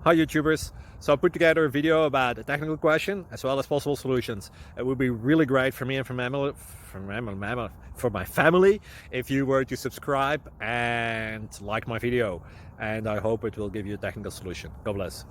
Hi YouTubers. So I put together a video about a technical question as well as possible solutions. It would be really great for me and for my family if you were to subscribe and like my video. And I hope it will give you a technical solution. God bless.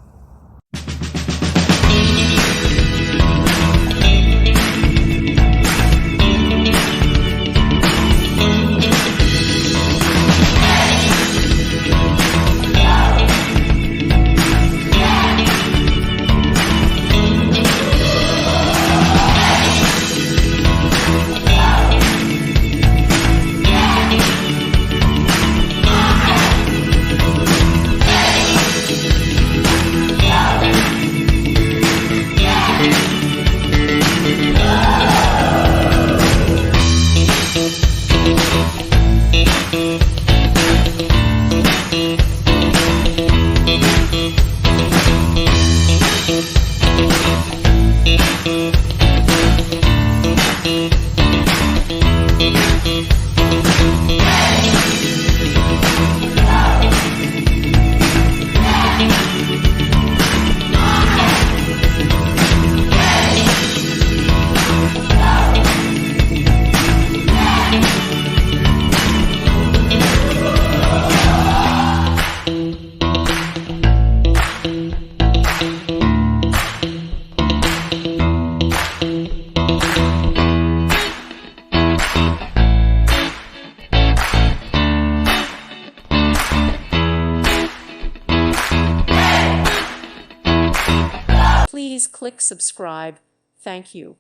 Please click subscribe. Thank you.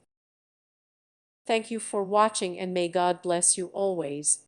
Thank you for watching, and may God bless you always.